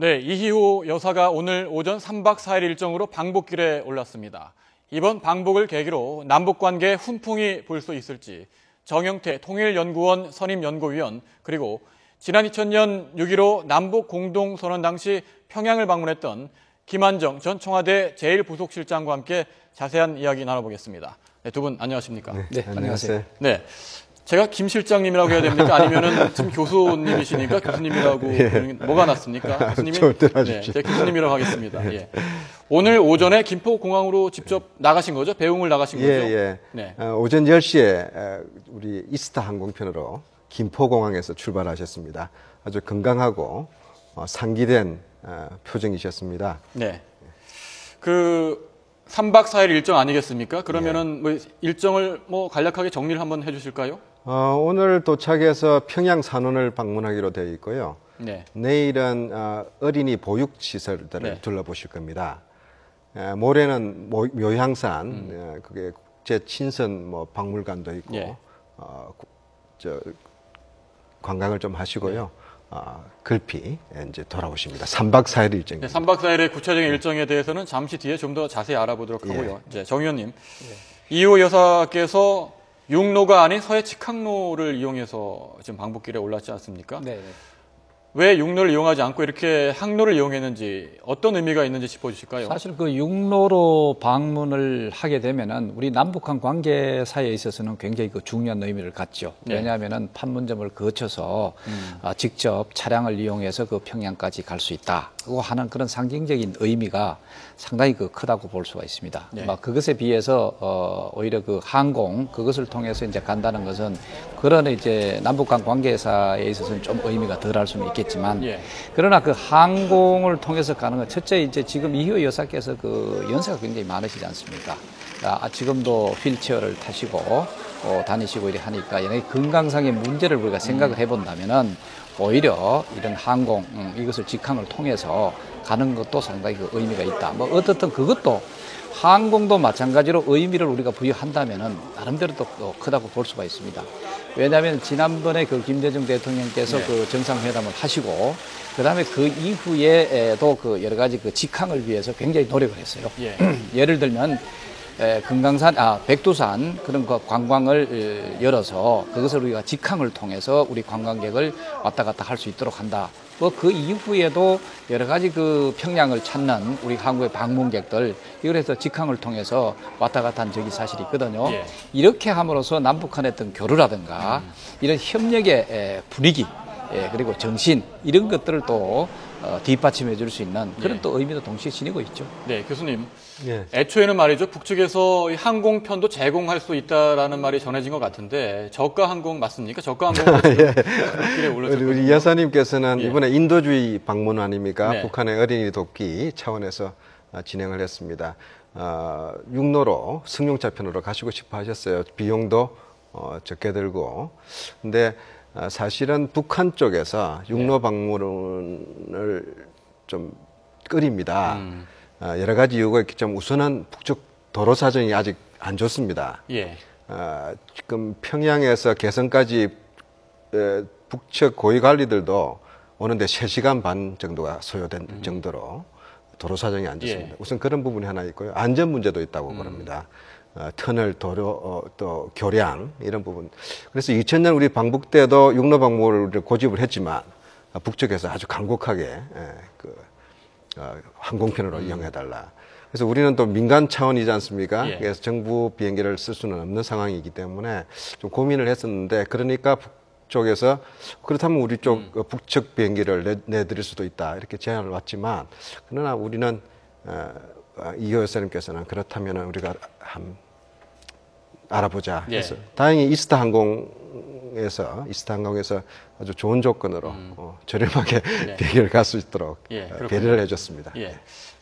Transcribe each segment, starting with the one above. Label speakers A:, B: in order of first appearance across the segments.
A: 네, 이희호 여사가 오늘 오전 3박 4일 일정으로 방북길에 올랐습니다. 이번 방북을 계기로 남북관계에 훈풍이 불 수 있을지 정영태 통일연구원 선임연구위원 그리고 지난 2000년 6.15 남북공동선언 당시 평양을 방문했던 김한정 전 청와대 제1부속실장과 함께 자세한 이야기 나눠보겠습니다. 네, 두 분 안녕하십니까?
B: 네, 안녕하세요.
A: 네. 제가 김 실장님이라고 해야 됩니까? 아니면은 지금 교수님이시니까 교수님이라고 부르는 게 뭐가 낫습니까? 교수님이 네, 제가 교수님이라고 하겠습니다. 예. 오늘 오전에 김포공항으로 직접 나가신 거죠? 배웅을 나가신 거죠?
B: 네. 오전 10시에 우리 이스타 항공편으로 김포공항에서 출발하셨습니다. 아주 건강하고 상기된 표정이셨습니다.
A: 네. 그 3박 4일 일정 아니겠습니까? 그러면은 뭐 일정을 뭐 간략하게 정리를 한번 해주실까요?
B: 오늘 도착해서 평양 산원을 방문하기로 되어 있고요.
A: 네.
B: 내일은 어린이 보육 시설들을 둘러보실 겁니다. 모레는 묘향산, 그게 국제 친선 박물관도 있고, 관광을 좀 하시고요. 글피 이제 돌아오십니다. 3박 4일 일정입니다.
A: 네, 3박 4일의 구체적인 일정에 대해서는 잠시 뒤에 좀 더 자세히 알아보도록 하고요. 이제 정 의원님, 이호 여사께서 육로가 아닌 서해 직항로를 이용해서 지금 방북길에 올랐지 않습니까?
C: 네.
A: 왜 육로를 이용하지 않고 이렇게 항로를 이용했는지 어떤 의미가 있는지 짚어주실까요?
C: 사실 그 육로로 방문을 하게 되면은 우리 남북한 관계사에 있어서는 굉장히 그 중요한 의미를 갖죠. 왜냐하면은 판문점을 거쳐서 직접 차량을 이용해서 그 평양까지 갈 수 있다고 하는 그런 상징적인 의미가 상당히 그 크다고 볼 수가 있습니다. 그것에 비해서 오히려 그 항공 그것을 통해서 이제 간다는 것은 그런 이제 남북한 관계사에 있어서는 좀 의미가 덜할 수는 있겠지만 그러나 그 항공을 통해서 가는 건 첫째 이제 지금 이희호 여사께서 그 연세가 굉장히 많으시지 않습니까? 지금도 휠체어를 타시고 다니시고 이렇게 하니까 영향 건강상의 문제를 우리가 생각을 해본다면은 오히려 이런 항공 이것을 직항을 통해서 가는 것도 상당히 그 의미가 있다. 뭐 어떻든 그것도 항공도 마찬가지로 의미를 우리가 부여한다면은 나름대로 또 크다고 볼 수가 있습니다. 왜냐하면 지난번에 그 김대중 대통령께서 그 정상회담을 하시고 그다음에 그 이후에도 그 여러 가지 그 직항을 위해서 굉장히 노력을 했어요. 예를 들면 금강산, 백두산 그런 거 관광을 열어서 그것을 우리가 직항을 통해서 우리 관광객을 왔다 갔다 할 수 있도록 한다. 그 이후에도 여러 가지 그 평양을 찾는 우리 한국의 방문객들 이걸 해서 직항을 통해서 왔다 갔다 한 적이 사실이 있거든요. 이렇게 함으로써 남북한의 어떤 교류라든가 이런 협력의 분위기 그리고 정신 이런 것들을 또 뒷받침해 줄 수 있는 그런 또 의미도 동시에 지니고 있죠.
A: 네, 교수님. 애초에는 말이죠. 북측에서 항공편도 제공할 수 있다라는 말이 전해진 것 같은데 저가 항공 맞습니까? 저가 항공 길에 올라섰거든요.
B: 우리 여사님께서는 이번에 인도주의 방문 아닙니까? 북한의 어린이 돕기 차원에서 진행을 했습니다. 육로로 승용차편으로 가시고 싶어 하셨어요. 비용도 적게 들고. 근데 사실은 북한 쪽에서 육로 방문을 좀 꺼립니다. 여러 가지 이유가 있겠지만 우선은 북측 도로 사정이 아직 안 좋습니다. 지금 평양에서 개성까지 북측 고위 관리들도 오는데 3시간 반 정도가 소요된 정도로 도로 사정이 안 좋습니다. 우선 그런 부분이 하나 있고요. 안전 문제도 있다고 그럽니다. 터널, 도로, 또 교량 이런 부분. 그래서 2000년 우리 방북 때도 육로 방문을 고집을 했지만 북측에서 아주 간곡하게 항공편으로 이용해달라. 그래서 우리는 또 민간 차원이지 않습니까? 그래서 정부 비행기를 쓸 수는 없는 상황이기 때문에 좀 고민을 했었는데 그러니까 북쪽에서 그렇다면 우리 쪽 북측 비행기를 내드릴 수도 있다 이렇게 제안을 왔지만 그러나 우리는 이호 여사님께서는 그렇다면 우리가 알아보자 해서 다행히 이스타 항공에서 아주 좋은 조건으로 저렴하게 비행기를 갈 수 있도록 배려를 해줬습니다.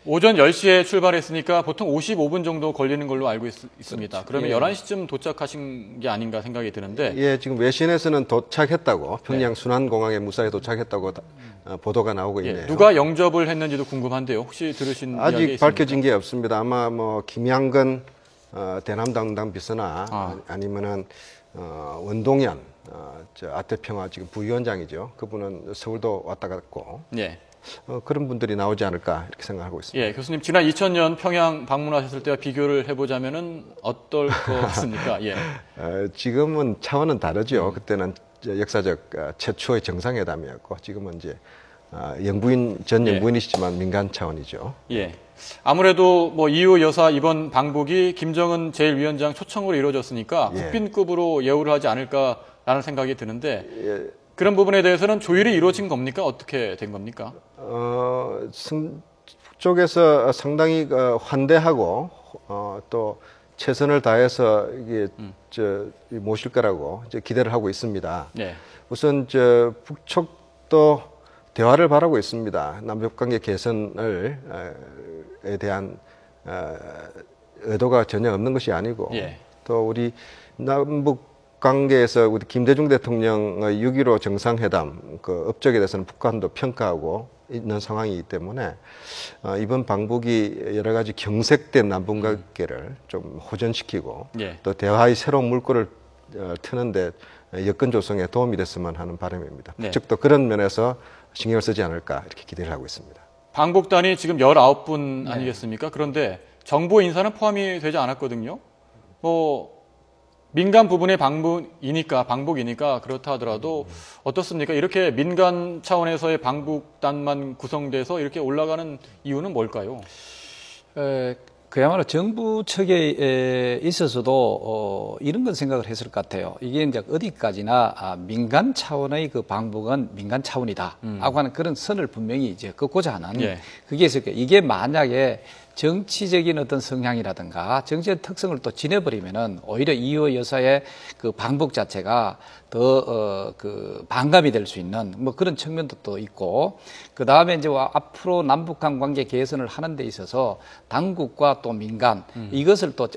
A: 오전 10시에 출발했으니까 보통 55분 정도 걸리는 걸로 알고 있습니다. 그러면 11시쯤 도착하신 게 아닌가 생각이 드는데
B: 지금 외신에서는 도착했다고 평양 순환공항에 무사히 도착했다고 보도가 나오고 있네요.
A: 누가 영접을 했는지도 궁금한데요. 혹시 들으신 이야기 있습니까?
B: 아직 밝혀진 게 없습니다. 아마 김양근 대남당당 비서나 아니면은 원동현 아태평화 지금 부위원장이죠. 그분은 서울도 왔다 갔고 그런 분들이 나오지 않을까 이렇게 생각하고 있습니다.
A: 예, 교수님 지난 2000년 평양 방문하셨을 때와 비교를 해보자면은 어떨 것 같습니까? 예.
B: 지금은 차원은 다르죠. 그때는 역사적 최초의 정상회담이었고 지금은 이제 전 영부인이시지만 민간 차원이죠.
A: 예. 아무래도 뭐 이유 여사 이번 방북이 김정은 제1위원장 초청으로 이루어졌으니까 국빈급으로 예우를 하지 않을까라는 생각이 드는데 그런 부분에 대해서는 조율이 이루어진 겁니까? 어떻게 된 겁니까?
B: 북쪽에서 상당히 환대하고 또 최선을 다해서 이게 모실 거라고 이제 기대를 하고 있습니다.
A: 네.
B: 우선 북쪽도 대화를 바라고 있습니다. 남북관계 개선을 에 대한 의도가 전혀 없는 것이 아니고 또 우리 남북 관계에서 우리 김대중 대통령의 6.15 정상회담 그 업적에 대해서는 북한도 평가하고 있는 상황이기 때문에 이번 방북이 여러 가지 경색된 남북 관계를 좀 호전시키고 또 대화의 새로운 물꼬를 트는데 여건 조성에 도움이 됐으면 하는 바람입니다. 북측도 그런 면에서 신경을 쓰지 않을까 이렇게 기대를 하고 있습니다.
A: 방북단이 지금 19분 아니겠습니까? 그런데 정부 인사는 포함이 되지 않았거든요. 뭐 민간 부분의 방북이니까 그렇다 하더라도 어떻습니까? 이렇게 민간 차원에서의 방북단만 구성돼서 이렇게 올라가는 이유는 뭘까요?
C: 그야말로 정부 측에 있어서도 이런 건 생각을 했을 것 같아요. 이게 이제 어디까지나 민간 차원의 그 방북은 민간 차원이다 하고 하는 그런 선을 분명히 이제 긋고자 하는 그게 있을 거예요. 이게 만약에 정치적인 어떤 성향이라든가 정치적 특성을 또 지내버리면은 오히려 이호 여사의 그 방북 자체가 더 그 반감이 될 수 있는 뭐 그런 측면도 또 있고 그 다음에 이제 앞으로 남북한 관계 개선을 하는 데 있어서 당국과 또 민간 이것을 또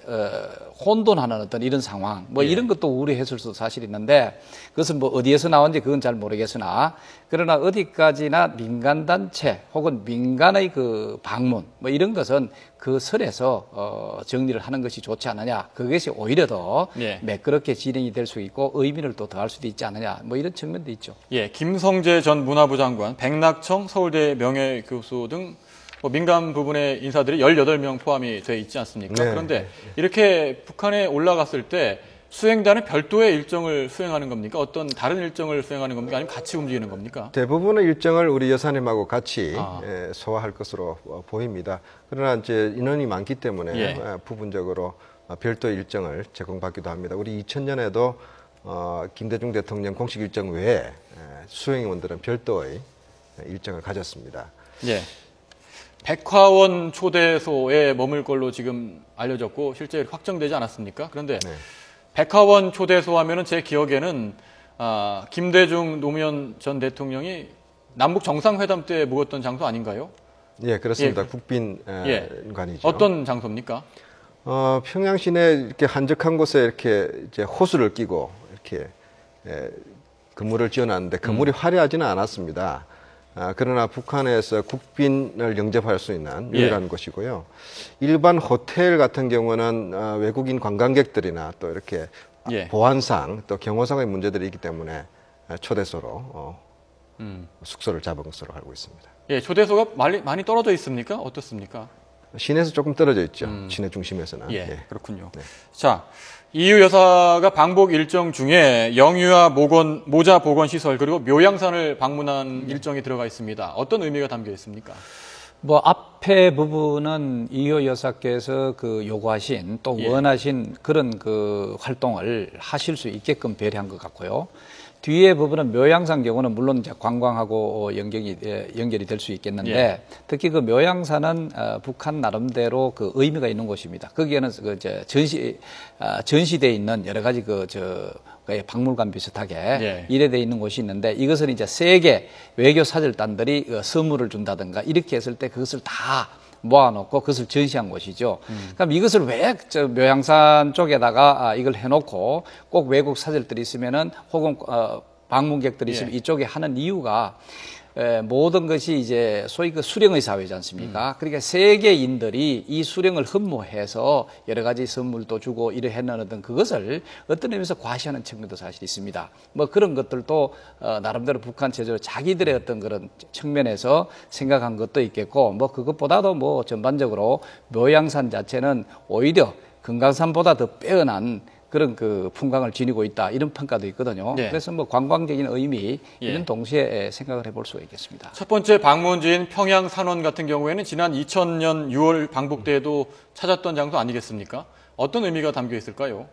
C: 혼돈하는 어떤 이런 상황 뭐 이런 것도 우려했을 수도 사실 있는데 그것은 뭐 어디에서 나온지 그건 잘 모르겠으나 그러나 어디까지나 민간 단체 혹은 민간의 그 방문 뭐 이런 것은 그 선에서 정리를 하는 것이 좋지 않느냐. 그것이 오히려 더 매끄럽게 진행이 될 수 있고 의미를 또 더할 수도 있지 않느냐. 뭐 이런 측면도 있죠.
A: 예, 김성재 전 문화부 장관, 백낙청 서울대 명예교수 등 뭐 민간 부분의 인사들이 18명 포함이 돼 있지 않습니까? 그런데 이렇게 북한에 올라갔을 때 수행단은 별도의 일정을 수행하는 겁니까? 어떤 다른 일정을 수행하는 겁니까? 아니면 같이 움직이는 겁니까?
B: 대부분의 일정을 우리 여사님하고 같이 소화할 것으로 보입니다. 그러나 이제 인원이 많기 때문에 부분적으로 별도의 일정을 제공받기도 합니다. 우리 2000년에도 김대중 대통령 공식 일정 외에 수행원들은 별도의 일정을 가졌습니다.
A: 예. 백화원 초대소에 머물 걸로 지금 알려졌고 실제 확정되지 않았습니까? 그런데 백화원 초대소 하면은 제 기억에는 김대중 노무현 전 대통령이 남북 정상회담 때 묵었던 장소 아닌가요?
B: 예, 그렇습니다. 국빈관이죠.
A: 어떤 장소입니까?
B: 평양 시내 이렇게 한적한 곳에 이렇게 이제 호수를 끼고 이렇게 건물을 지어놨는데 건물이 화려하지는 않았습니다. 그러나 북한에서 국빈을 영접할 수 있는 유일한 곳이고요. 일반 호텔 같은 경우는 외국인 관광객들이나 또 이렇게 보안상 또 경호상의 문제들이 있기 때문에 초대소로 숙소를 잡은 것으로 알고 있습니다.
A: 예, 초대소가 많이 떨어져 있습니까? 어떻습니까?
B: 시내에서 조금 떨어져 있죠. 시내 중심에서는.
A: 그렇군요. 자, 이유 여사가 방북 일정 중에 영유아 모자 보건 시설 그리고 묘양산을 방문한 일정이 들어가 있습니다. 어떤 의미가 담겨 있습니까?
C: 뭐 앞에 부분은 이호 여사께서 그 요구하신 또 원하신 그런 그 활동을 하실 수 있게끔 배려한 것 같고요. 뒤에 부분은 묘양산 경우는 물론 이제 관광하고 연결이 될 수 있겠는데 특히 그 묘양산은 북한 나름대로 그 의미가 있는 곳입니다. 거기에는 그 이제 전시되어 있는 여러 가지 박물관 비슷하게 이래되어 있는 곳이 있는데 이것은 이제 세계 외교 사절단들이 선물을 준다든가 이렇게 했을 때 그것을 다 모아놓고 그것을 전시한 곳이죠. 그럼 이것을 왜 묘양산 쪽에다가 이걸 해놓고 꼭 외국 사절들이 있으면은 혹은 방문객들이 있으면 이쪽에 하는 이유가 모든 것이 이제 소위 그 수령의 사회지 않습니까? 그러니까 세계인들이 이 수령을 흠모해서 여러 가지 선물도 주고 이러했는 어떤 그것을 어떤 의미에서 과시하는 측면도 사실 있습니다. 뭐 그런 것들도 나름대로 북한 체제로 자기들의 어떤 그런 측면에서 생각한 것도 있겠고, 뭐 그것보다도 뭐 전반적으로 묘양산 자체는 오히려 금강산보다 더 빼어난 그런 그 풍광을 지니고 있다, 이런 평가도 있거든요.
A: 네.
C: 그래서 뭐 관광적인 의미 이런
A: 예.
C: 동시에 생각을 해볼 수가 있겠습니다.
A: 첫 번째 방문지인 평양 산원 같은 경우에는 지난 2000년 6월 방북 때에도 찾았던 장소 아니겠습니까? 어떤 의미가 담겨 있을까요?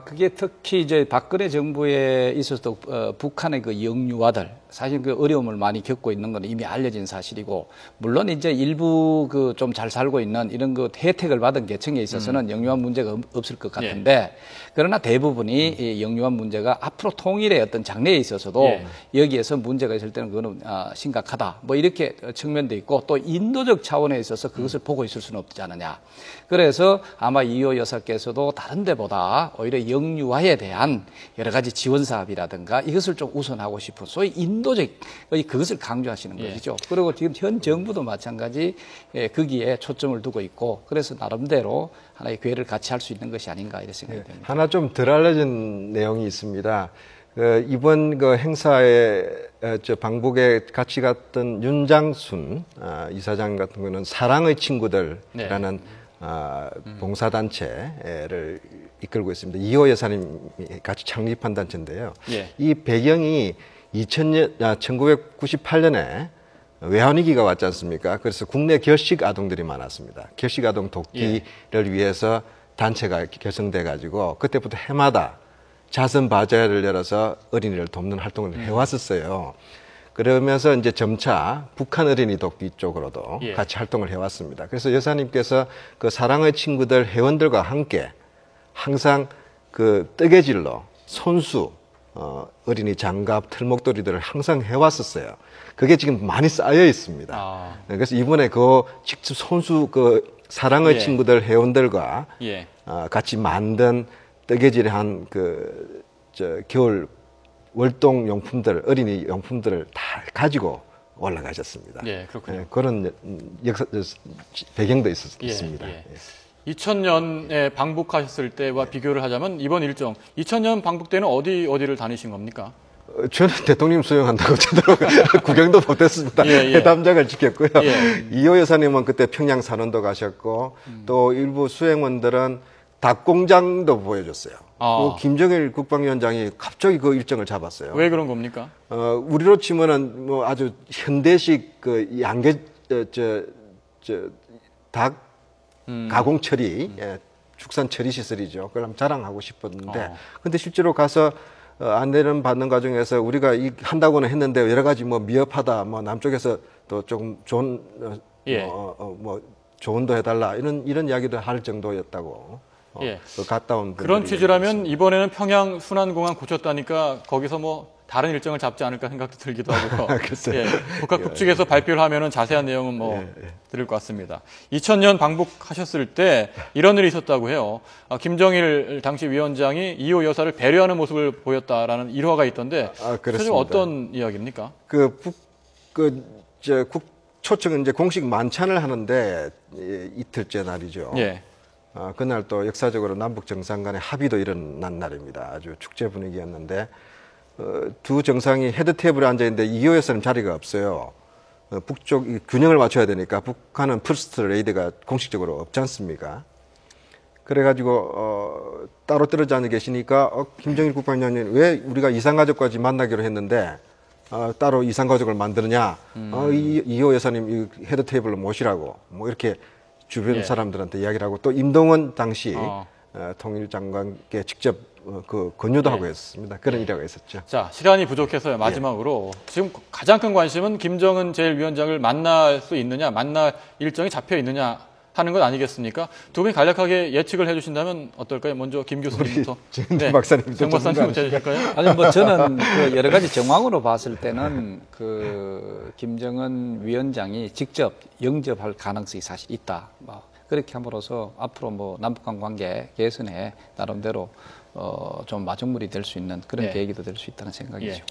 C: 그게 특히 이제 박근혜 정부에 있어서도 북한의 그 영유아들, 사실 그 어려움을 많이 겪고 있는 건 이미 알려진 사실이고, 물론 이제 일부 그 좀 잘 살고 있는 이런 그 혜택을 받은 계층에 있어서는 영유아 문제가 없을 것 같은데, 그러나 대부분이 이 영유아 문제가 앞으로 통일의 어떤 장래에 있어서도 여기에서 문제가 있을 때는 그거는 심각하다, 뭐 이렇게 측면도 있고, 또 인도적 차원에 있어서 그것을 보고 있을 수는 없지 않느냐. 그래서 아마 이호 여사께서도 다른 데보다 오히려 영유아에 대한 여러 가지 지원 사업이라든가 이것을 좀 우선하고 싶은 소위 인도적 그것을 강조하시는 것이죠. 그리고 지금 현 정부도 마찬가지 거기에 초점을 두고 있고, 그래서 나름대로 하나의 기회를 같이 할 수 있는 것이 아닌가 이런 생각이 듭니다.
B: 하나 좀 덜 알려진 내용이 있습니다. 이번 그 행사에 방북에 같이 갔던 윤장순 이사장 같은 경우는 사랑의 친구들이라는 봉사단체를 이끌고 있습니다. 이호 여사님이 같이 창립한 단체인데요. 이 배경이 1998년에 외환위기가 왔지 않습니까? 그래서 국내 결식 아동들이 많았습니다. 결식 아동 돕기를 위해서 단체가 결성돼 가지고 그때부터 해마다 자선 바자회를 열어서 어린이를 돕는 활동을 해왔었어요. 그러면서 이제 점차 북한 어린이 돕기 쪽으로도 같이 활동을 해왔습니다. 그래서 여사님께서 그 사랑의 친구들 회원들과 함께 항상 그 뜨개질로 손수 어린이 장갑, 틀목도리들을 항상 해왔었어요. 그게 지금 많이 쌓여 있습니다. 그래서 이번에 그 직접 손수 그 사랑의 친구들 회원들과 같이 만든 뜨개질에 한 그 겨울 월동 용품들, 어린이 용품들을 다 가지고 올라가셨습니다.
A: 그렇군요.
B: 그런 역사 배경도 있습니다.
A: 2000년에 방북하셨을 때와 비교를 하자면 이번 일정, 2000년 방북 때는 어디를 다니신 겁니까?
B: 저는 대통령 수용한다고 저도 구경도 못했습니다. 회담장을 지켰고요. 이호 여사님은 그때 평양 산원도 가셨고 또 일부 수행원들은 닭공장도 보여줬어요. 김정일 국방위원장이 갑자기 그 일정을 잡았어요.
A: 왜 그런 겁니까?
B: 우리로 치면은 뭐 아주 현대식 그 양계 닭 가공 처리, 축산 처리 시설이죠. 그걸 한번 자랑하고 싶었는데, 근데 실제로 가서 안내를 받는 과정에서 우리가 한다고는 했는데 여러 가지 뭐 미흡하다, 뭐 남쪽에서 또 조금 좋은 뭐 조언도 해달라 이런 이야기도 할 정도였다고. 갔다 온
A: 그런 취지라면 이번에는 평양 순환공항 고쳤다니까 거기서 뭐 다른 일정을 잡지 않을까 생각도 들기도 하고요. 북한 측에서 발표를 하면은 자세한 내용은 뭐 들을 것 같습니다. 2000년 방북하셨을 때 이런 일이 있었다고 해요. 김정일 당시 위원장이 이호 여사를 배려하는 모습을 보였다라는 일화가 있던데, 사실 어떤 이야기입니까?
B: 초청은 이제 공식 만찬을 하는데 이틀째 날이죠. 그날 또 역사적으로 남북 정상 간의 합의도 일어난 날입니다. 아주 축제 분위기였는데 두 정상이 헤드 테이블에 앉아 있는데 이호 여사는 자리가 없어요. 북쪽 균형을 맞춰야 되니까 북한은 퍼스트 레이드가 공식적으로 없지 않습니까? 그래가지고 따로 떨어져 앉아 계시니까 김정일 국방위원장님 왜 우리가 이산가족까지 만나기로 했는데 따로 이산가족을 만드느냐? 이호 여사님 헤드 테이블로 모시라고 뭐 이렇게 주변 사람들한테 이야기를 하고, 또 임동원 당시 통일장관께 직접 그 권유도 하고 했습니다. 그런 일화가 있었죠.
A: 자, 시간이 부족해서요. 마지막으로 지금 가장 큰 관심은 김정은 제1위원장을 만날 수 있느냐, 만날 일정이 잡혀 있느냐 하는 것 아니겠습니까? 두 분이 간략하게 예측을 해주신다면 어떨까요? 먼저 김 교수님부터.
B: 정 박사님부터.
A: 정 박사님부터 해주실까요?
C: 아니 뭐 저는 그 여러 가지 정황으로 봤을 때는 그 김정은 위원장이 직접 영접할 가능성이 사실 있다. 뭐 그렇게 함으로써 앞으로 뭐 남북한 관계 개선에 나름대로 좀 마중물이 될 수 있는 그런 계기도 될 수 있다는 생각이죠.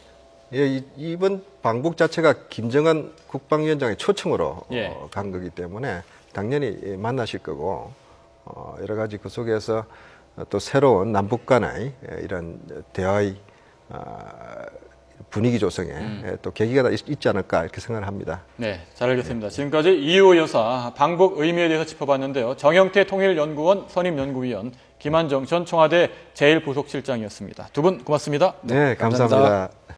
B: 예, 이번 방북 자체가 김정은 국방위원장의 초청으로
A: 예.
B: 간 거기 때문에 당연히 만나실 거고 여러 가지 그 속에서 또 새로운 남북 간의 이런 대화의 분위기 조성에 또 계기가 있지 않을까 이렇게 생각을 합니다.
A: 네, 잘 알겠습니다. 지금까지 이호 여사 방북 의미에 대해서 짚어봤는데요. 정영태 통일연구원 선임연구위원, 김한정 전 청와대 제1부속실장이었습니다. 두 분 고맙습니다.
B: 네, 감사합니다.